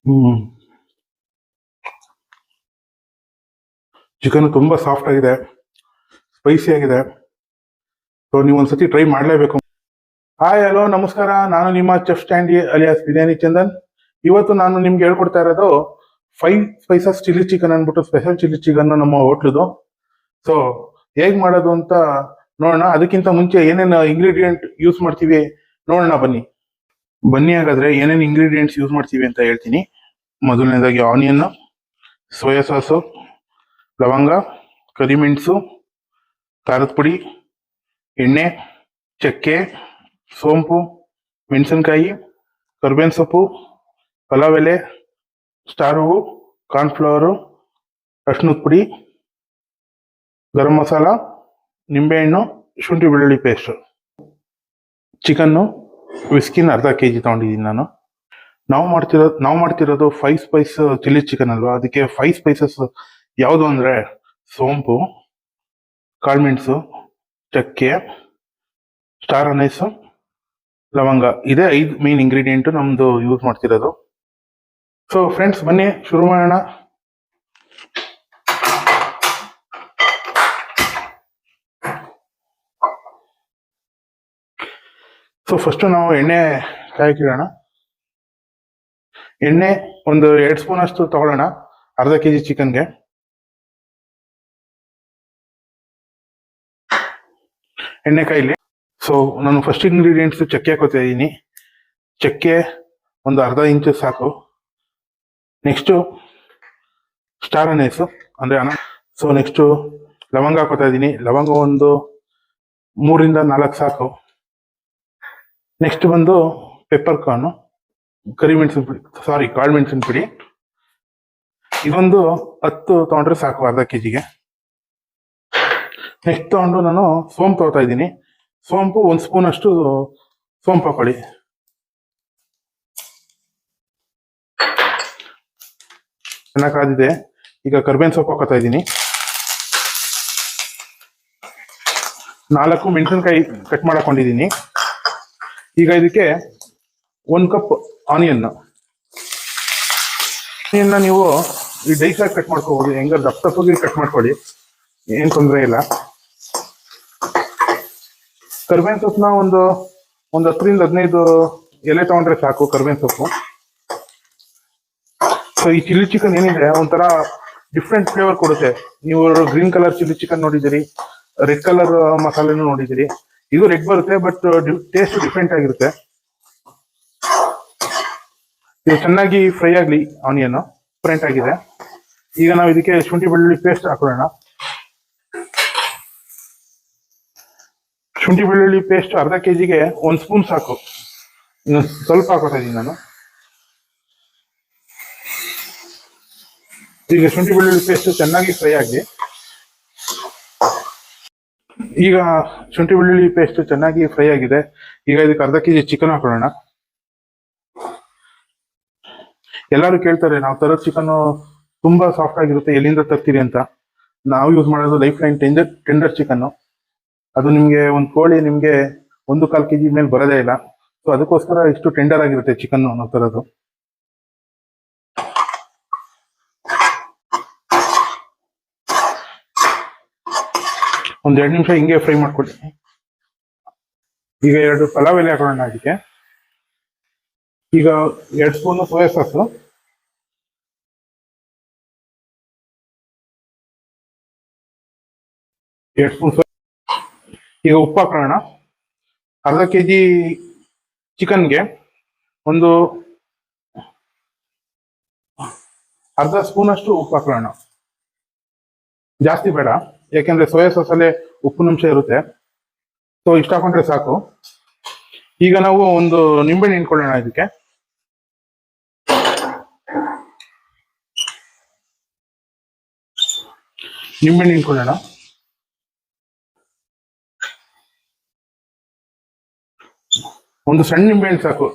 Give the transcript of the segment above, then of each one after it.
ಹ್ಮ್ chicken ತುಂಬಾ soft ಆಗಿದೆ, spicy ಆಗಿದೆ. ಸೊ ನೀವು ಒಂದ್ಸತಿ ಟ್ರೈ ಮಾಡಲೇಬೇಕು. ಹಾಯ್ ಹಲೋ ನಮಸ್ಕಾರ, ನಾನು ನಿಮ್ಮ ಚೆಫ್ ಸ್ಟ್ಯಾಂಡಿ ಅಲಿಯಾಸ್ ಬಿರಿಯಾನಿ ಚಂದನ್. ಇವತ್ತು ನಾನು ನಿಮ್ಗೆ ಹೇಳ್ಕೊಡ್ತಾ ಇರೋದು 5 ಸ್ಪೈಸಸ್ ಚಿಲ್ಲಿ ಚಿಕನ್ ಅಂದ್ಬಿಟ್ಟು ಸ್ಪೆಷಲ್ ಚಿಲ್ಲಿ ಚಿಕನ್ ನಮ್ಮ ಹೋಟ್ಲದು. ಸೊ ಹೇಗ್ ಮಾಡೋದು ಅಂತ ನೋಡೋಣ. ಅದಕ್ಕಿಂತ ಮುಂಚೆ ಏನೇನು ಇಂಗ್ರೀಡಿಯೆಂಟ್ ಯೂಸ್ ಮಾಡ್ತೀವಿ ನೋಡೋಣ ಬನ್ನಿ ಹಾಗಾದ್ರೆ ಏನೇನು ಇಂಗ್ರೀಡಿಯೆಂಟ್ಸ್ ಯೂಸ್ ಮಾಡ್ತೀವಿ ಅಂತ ಹೇಳ್ತೀನಿ. ಮೊದಲನೇದಾಗಿ ಆನಿಯನ್, ಸೋಯಾ ಸಾಸು, ಲವಂಗ, ಕರಿಮೆಣಸು, ಖಾರದ ಪುಡಿ, ಎಣ್ಣೆ, ಚಕ್ಕೆ, ಸೋಂಪು, ಮೆಣಸಿನ್ಕಾಯಿ, ಕರ್ಬೇವಿನ ಸೊಪ್ಪು, ಪಲಾವ್ ಎಲೆ, ಸ್ಟಾರ್ ಹೂವು, ಕಾರ್ನ್ಫ್ಲವರು, ಅರ್ಶಿನದ ಪುಡಿ, ಗರಂ ಮಸಾಲ, ನಿಂಬೆಹಣ್ಣು, ಶುಂಠಿ ಬೆಳ್ಳುಳ್ಳಿ ಪೇಸ್ಟ್. ಚಿಕನ್ನು ವಿಸ್ಕಿನ ಅರ್ಧ kg ತಗೊಂಡಿದ್ದೀನಿ ನಾನು. ನಾವು ಮಾಡ್ತಿರೋದು 5 ಸ್ಪೈಸ್ ಚಿಲ್ಲಿ ಚಿಕನ್ ಅಲ್ವಾ, ಅದಕ್ಕೆ 5 ಸ್ಪೈಸಸ್ ಯಾವುದು ಅಂದ್ರೆ ಸೋಂಪು, ಕಾಳುಮೆಣಸು, ಚಕ್ಕೆ, ಸ್ಟಾರ್ ಅನೈಸು, ಲವಂಗ. ಇದೇ 5 ಮೇನ್ ಇಂಗ್ರೀಡಿಯೆಂಟ್ ನಮ್ದು ಯೂಸ್ ಮಾಡ್ತಿರೋದು. ಸೊ ಫ್ರೆಂಡ್ಸ್ ಬನ್ನಿ ಶುರು ಮಾಡೋಣ. ಸೊ ಫಸ್ಟ್ ನಾವು ಎಣ್ಣೆ ಕಾಯಕ್ಕಿಡೋಣ. ಎಣ್ಣೆ ಒಂದು 2 ಸ್ಪೂನ್ ಅಷ್ಟು ತಗೊಳ್ಳೋಣ ಅರ್ಧ kg ಚಿಕನ್ಗೆ. ಎಣ್ಣೆ ಕಾಯಿಲಿ. ಸೊ ನಾನು ಫಸ್ಟ್ ಇಂಗ್ರೀಡಿಯೆಂಟ್ಸ್ ಚಕ್ಕೆ ಹಾಕೋತಾ ಇದ್ದೀನಿ. ಚಕ್ಕೆ ಒಂದು ಅರ್ಧ ಇಂಚು ಸಾಕು. ನೆಕ್ಸ್ಟು ಸ್ಟಾರ್ ಅನೈಸು ಅಂದ್ರೆ ಸೊ ನೆಕ್ಸ್ಟು ಲವಂಗ ಹಾಕೋತಾ ಇದ್ದೀನಿ. ಲವಂಗ ಒಂದು 3 ರಿಂದ 4 ಸಾಕು. ನೆಕ್ಸ್ಟ್ ಬಂದು ಪೆಪ್ಪರ್ ಕಾರ್ನು, ಕರಿಮೆಣಸಿನ ಪುಡಿ, ಕಾಳು ಮೆಣಸಿನ ಪುಡಿ. ಇದೊಂದು 10 ತಗೊಂಡ್ರೆ ಸಾಕು ಅರ್ಧ kgಗೆ. ನೆಕ್ಸ್ಟ್ ತಗೊಂಡು ನಾನು ಸೋಂಪು ತಗೋತಾ ಇದ್ದೀನಿ. ಸೋಂಪು 1 ಸ್ಪೂನ್ ಅಷ್ಟು ಸೋಂಪು ಹಾಕೊಳ್ಳಿ. ಚೆನ್ನಾಗಿ ಕಾದಿದೆ. ಈಗ ಕರ್ಬೇವಿನ ಸೊಪ್ಪು ಹಾಕೋತಾ ಇದ್ದೀನಿ. 4 ಮೆಣಸಿನ್ಕಾಯಿ ಕಟ್ ಮಾಡಕೊಂಡಿದ್ದೀನಿ. ಈಗ ಇದಕ್ಕೆ 1 ಕಪ್ ಆನಿಯನ್ ನೀವು ಈ ಡೈಸಾಗಿ ಕಟ್ ಮಾಡ್ಕೋಬಹುದು. ಹೆಂಗ ದಪ್ಪಗೆ ಕಟ್ ಮಾಡ್ಕೊಳ್ಳಿ, ಏನ್ ತೊಂದರೆ ಇಲ್ಲ. ಕರ್ಬೇವಿನ ಸೊಪ್ಪನ್ನ ಒಂದು 10 ರಿಂದ 15 ಎಲೆ ತಗೊಂಡ್ರೆ ಸಾಕು ಕರ್ಬೇವಿನ ಸೊಪ್ಪು. ಸೊ ಈ ಚಿಲ್ಲಿ ಚಿಕನ್ ಏನಿದೆ ಒಂಥರ ಡಿಫ್ರೆಂಟ್ ಫ್ಲೇವರ್ ಕೊಡುತ್ತೆ. ನೀವು ಗ್ರೀನ್ ಕಲರ್ ಚಿಲ್ಲಿ ಚಿಕನ್ ನೋಡಿದಿರಿ, ರೆಡ್ ಕಲರ್ ಮಸಾಲೆನೂ ನೋಡಿದಿರಿ. ಇದು ರೆಡ್ ಬರುತ್ತೆ, ಬಟ್ ಟೇಸ್ಟ್ ಡಿಫ್ರೆಂಟ್ ಆಗಿರುತ್ತೆ. ಇದು ಚೆನ್ನಾಗಿ ಫ್ರೈ ಆಗಲಿ ಆನಿಯನ್ ಡಿಫ್ರೆಂಟ್ ಆಗಿದೆ. ಈಗ ನಾವು ಇದಕ್ಕೆ ಶುಂಠಿ ಬೆಳ್ಳುಳ್ಳಿ ಪೇಸ್ಟ್ ಹಾಕೊಳ್ಳೋಣ. ಶುಂಠಿ ಬೆಳ್ಳುಳ್ಳಿ ಪೇಸ್ಟ್ ಅರ್ಧ kgಗೆ 1 ಸ್ಪೂನ್ ಸಾಕು. ಇನ್ನು ಸ್ವಲ್ಪ ಹಾಕೋತಾ ಇದ್ದೀನಿ ನಾನು. ಈಗ ಶುಂಠಿ ಬೆಳ್ಳುಳ್ಳಿ ಪೇಸ್ಟ್ ಚೆನ್ನಾಗಿ ಫ್ರೈ ಆಗಲಿ. ಈಗ ಶುಂಠಿ ಬೆಳ್ಳುಳ್ಳಿ ಪೇಸ್ಟ್ ಚೆನ್ನಾಗಿ ಫ್ರೈ ಆಗಿದೆ. ಈಗ ಇದಕ್ಕೆ ಅರ್ಧ kg ಚಿಕನ್ ಹಾಕೊಳ್ಳೋಣ. ಎಲ್ಲರೂ ಕೇಳ್ತಾರೆ ನಾವು ತರೋ ಚಿಕನ್ ತುಂಬಾ ಸಾಫ್ಟ್ ಆಗಿರುತ್ತೆ, ಎಲ್ಲಿಂದ ತರ್ತೀರಿ ಅಂತ. ನಾವು ಯೂಸ್ ಮಾಡೋದು ಲೈಫ್ ಲೈನ್ ಟೆಂಡರ್ ಚಿಕನ್. ಅದು ನಿಮ್ಗೆ ಒಂದು ಕೋಳಿ ನಿಮ್ಗೆ 1/4 kg ಮೇಲೆ ಬರೋದೇ ಇಲ್ಲ. ಸೊ ಅದಕ್ಕೋಸ್ಕರ ಇಷ್ಟು ಟೆಂಡರ್ ಆಗಿರುತ್ತೆ ಚಿಕನ್ ನಾವು ತರೋದು. ಒಂದ್ 2 ನಿಮಿಷ ಹಿಂಗೆ ಫ್ರೈ ಮಾಡ್ಕೊಳ್ಳಿ. ಈಗ 2 ಪಲಾವ್ ಎಲೆ ಹಾಕೊಳ್ಳೋಣ ಅದಕ್ಕೆ. ಈಗ 2 ಸ್ಪೂನ್ ಸೋಯಾ ಸಾಸು, 2 ಸ್ಪೂನ್. ಈಗ ಉಪ್ಪು ಹಾಕೋಣ. ಅರ್ಧ kg ಚಿಕನ್ಗೆ ಒಂದು ಅರ್ಧ ಸ್ಪೂನ್ ಅಷ್ಟು ಉಪ್ಪು ಹಾಕೋಣ. ಜಾಸ್ತಿ ಬೇಡ, ಯಾಕೆಂದ್ರೆ ಸೋಯಾ ಸಾಸಲ್ಲೇ ಉಪ್ಪಿನಂಶ ಇರುತ್ತೆ. ಸೊ ಇಷ್ಟ ಹಾಕೊಂಡ್ರೆ ಸಾಕು. ಈಗ ನಾವು ಒಂದು ನಿಂಬೆಹಣ್ಣು ಹಿಂಡ್ಕೊಳ್ಳೋಣ ಇದಕ್ಕೆ. ನಿಂಬೆಹಣ್ಣು ಹಿಂಡ್ಕೊಳ್ಳೋಣ. ಒಂದು ಸಣ್ಣ ನಿಂಬೆಹಣ್ಣು ಸಾಕು,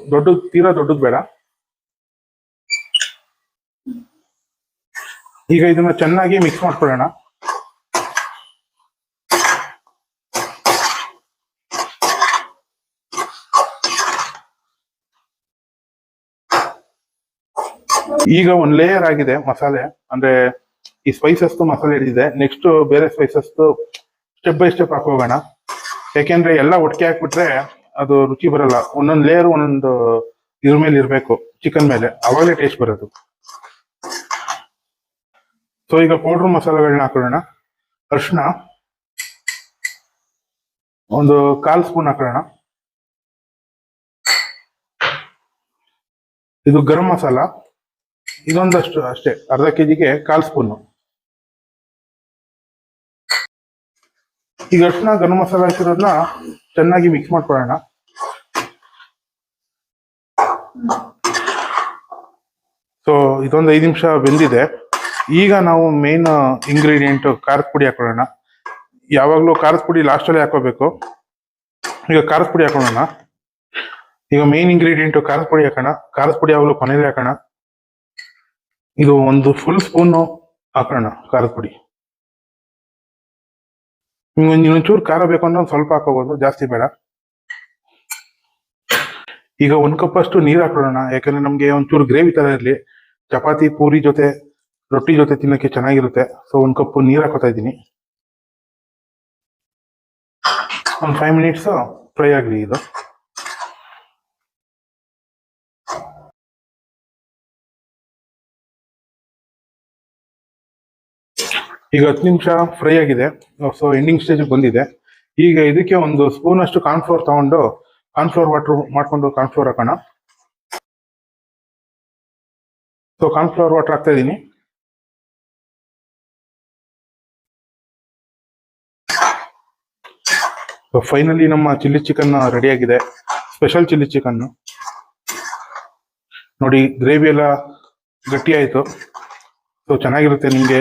ತೀರಾ ದೊಡ್ಡದು ಬೇಡ. ಈಗ ಇದನ್ನ ಚೆನ್ನಾಗಿ ಮಿಕ್ಸ್ ಮಾಡ್ಕೊಳ್ಳೋಣ. ಈಗ ಒಂದ್ ಲೇಯರ್ ಆಗಿದೆ ಮಸಾಲೆ, ಅಂದ್ರೆ ಈ ಸ್ಪೈಸಸ್ ಮಸಾಲೆ ಹಿಡಿದಿದೆ. ನೆಕ್ಸ್ಟ್ ಬೇರೆ ಸ್ಪೈಸಸ್ ಸ್ಟೆಪ್ ಬೈ ಸ್ಟೆಪ್ ಹಾಕೋಗೋಣ. ಯಾಕೆಂದ್ರೆ ಎಲ್ಲ ಒಟ್ಟಿಗೆ ಹಾಕ್ಬಿಟ್ರೆ ಅದು ರುಚಿ ಬರಲ್ಲ. ಒಂದೊಂದು ಲೇಯರ್ ಒಂದೊಂದು ಇದ್ರ ಮೇಲೆ ಇರಬೇಕು, ಚಿಕನ್ ಮೇಲೆ, ಅವಾಗಲೇ ಟೇಸ್ಟ್ ಬರೋದು. ಸೊ ಈಗ ಪೌಡ್ರ್ ಮಸಾಲೆಗಳನ್ನ ಹಾಕೊಳ್ಳೋಣ. ಅರಿಶಿನ ಒಂದು 1/4 ಸ್ಪೂನ್ ಹಾಕೊಳ್ಳೋಣ. ಇದು ಗರಂ ಮಸಾಲ ಇದೊಂದಷ್ಟು ಅಷ್ಟೇ, ಅರ್ಧ ಕೆಜಿಗೆ 1/4 ಸ್ಪೂನು. ಈಗ ಅರಿಶಿನ ಗರಂ ಮಸಾಲ ಹಾಕಿರೋದನ್ನ ಚೆನ್ನಾಗಿ ಮಿಕ್ಸ್ ಮಾಡ್ಕೊಳ್ಳೋಣ. ಸೊ ಇದೊಂದು 5 ನಿಮಿಷ ಬೆಂದಿದೆ. ಈಗ ನಾವು ಮೇನ್ ಇಂಗ್ರೀಡಿಯೆಂಟ್ ಖಾರದ ಪುಡಿ ಹಾಕೊಳ್ಳೋಣ. ಯಾವಾಗಲೂ ಖಾರದ ಪುಡಿ ಲಾಸ್ಟಲ್ಲೇ ಹಾಕೋಬೇಕು. ಈಗ ಖಾರದ ಪುಡಿ ಹಾಕೊಳ್ಳೋಣ. ಈಗ ಮೇನ್ ಇಂಗ್ರೀಡಿಯೆಂಟ್ ಖಾರದ ಪುಡಿ ಹಾಕೋಣ. ಖಾರದ ಪುಡಿ ಯಾವಾಗಲೂ ಕೊನೆಯಲ್ಲಿ ಹಾಕೋಣ. ಇದು ಒಂದು ಫುಲ್ ಸ್ಪೂನು ಹಾಕೋಣ ಖಾರದ ಪುಡಿ. ನಿಮ್ಗೆ ಒಂಚೂರು ಖಾರ ಬೇಕು ಅಂದ್ರೆ ಒಂದು ಸ್ವಲ್ಪ ಹಾಕೋಬಹುದು, ಜಾಸ್ತಿ ಬೇಡ. ಈಗ 1 ಕಪ್ ಅಷ್ಟು ನೀರು ಹಾಕೊಳ್ಳೋಣ. ಯಾಕಂದ್ರೆ ನಮ್ಗೆ ಒಂಚೂರು ಗ್ರೇವಿ ತರ ಇರಲಿ, ಚಪಾತಿ ಪೂರಿ ಜೊತೆ ರೊಟ್ಟಿ ಜೊತೆ ತಿನ್ನಕ್ಕೆ ಚೆನ್ನಾಗಿರುತ್ತೆ. ಸೊ 1 ಕಪ್ ನೀರು ಹಾಕೋತಾ ಇದ್ದೀನಿ. ಒಂದು 5 ಮಿನಿಟ್ಸ್ ಫ್ರೈ ಆಗಲಿ ಇದು. ಈಗ 10 ನಿಮಿಷ ಫ್ರೈ ಆಗಿದೆ. ಸೊ ಎಂಡಿಂಗ್ ಸ್ಟೇಜ್ ಬಂದಿದೆ. ಈಗ ಇದಕ್ಕೆ ಒಂದು ಸ್ಪೂನ್ ಅಷ್ಟು ಕಾರ್ನ್ಫ್ಲೋರ್ ತಗೊಂಡು ಕಾರ್ನ್ಫ್ಲೋರ್ ವಾಟರ್ ಮಾಡ್ಕೊಂಡು ಕಾರ್ನ್ಫ್ಲೋರ್ ಹಾಕೋಣ. ಸೊ ಕಾರ್ನ್ಫ್ಲೋರ್ ವಾಟರ್ ಹಾಕ್ತಾ ಇದ್ದೀನಿ. ಸೊ ಫೈನಲಿ ನಮ್ಮ ಚಿಲ್ಲಿ ಚಿಕನ್ ರೆಡಿ ಆಗಿದೆ. ಸ್ಪೆಷಲ್ ಚಿಲ್ಲಿ ಚಿಕನ್ ನೋಡಿ, ಗ್ರೇವಿ ಎಲ್ಲ ಗಟ್ಟಿ ಆಯ್ತು. ಸೊ ಚೆನ್ನಾಗಿರುತ್ತೆ ನಿಮಗೆ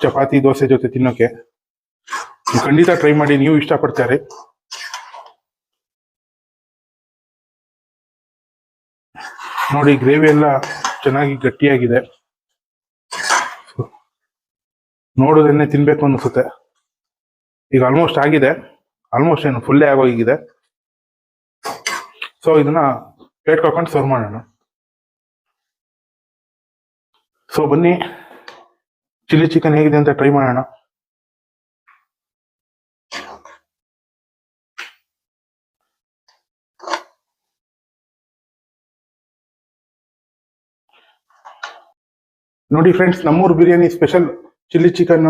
ಚಪಾತಿ ದೋಸೆ ಜೊತೆ ತಿನ್ನೋಕೆ. ಖಂಡಿತ ಟ್ರೈ ಮಾಡಿ, ನೀವು ಇಷ್ಟಪಡ್ತಾರೆ. ನೋಡಿ ಗ್ರೇವಿ ಎಲ್ಲ ಚೆನ್ನಾಗಿ ಗಟ್ಟಿಯಾಗಿದೆ. ನೋಡೋದನ್ನೇ ತಿನ್ಬೇಕು ಅನಿಸುತ್ತೆ. ಈಗ ಆಲ್ಮೋಸ್ಟ್ ಆಗಿದೆ, ಆಲ್ಮೋಸ್ಟ್ ಏನು ಫುಲ್ಲೇ ಆಗೋಗಿದೆ. ಸೊ ಇದನ್ನ ಪ್ಲೇಟ್ ಹಾಕೊಂಡು ಸರ್ವ್ ಮಾಡೋಣ. ಸೊ ಬನ್ನಿ, ಚಿಲ್ಲಿ ಚಿಕನ್ ಹೇಗಿದೆ ಅಂತ ಟ್ರೈ ಮಾಡೋಣ. ನೋಡಿ ಫ್ರೆಂಡ್ಸ್, ನಮ್ಮೂರು biryani special chilli chicken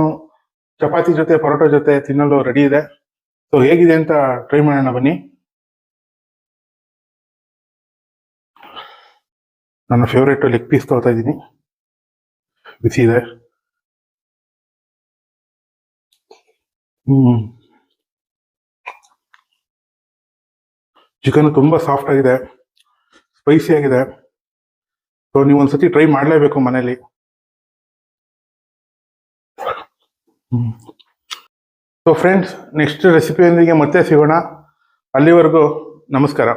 chapati ಜೊತೆ ಪರೋಟ ಜೊತೆ ತಿನ್ನಲು ರೆಡಿ ಇದೆ. ಸೊ ಹೇಗಿದೆ ಅಂತ ಟ್ರೈ ಮಾಡೋಣ ಬನ್ನಿ. ನನ್ನ ಫೇವ್ರೇಟ್ ಲೆಗ್ ಪೀಸ್ ತಗೋತಾ ಇದ್ದೀನಿ, ಬಿಸಿ ಇದೆ. ಚಿಕನ್ ತುಂಬಾ ಸಾಫ್ಟ್ ಆಗಿದೆ, ಸ್ಪೈಸಿ ಆಗಿದೆ. ಸೊ ನೀವು ಒಂದ್ಸತಿ ಟ್ರೈ ಮಾಡಲೇಬೇಕು ಮನೇಲಿ. ಸೊ ಫ್ರೆಂಡ್ಸ್, ನೆಕ್ಸ್ಟ್ ರೆಸಿಪಿಯೊಂದಿಗೆ ಮತ್ತೆ ಸಿಗೋಣ. ಅಲ್ಲಿವರೆಗೂ ನಮಸ್ಕಾರ.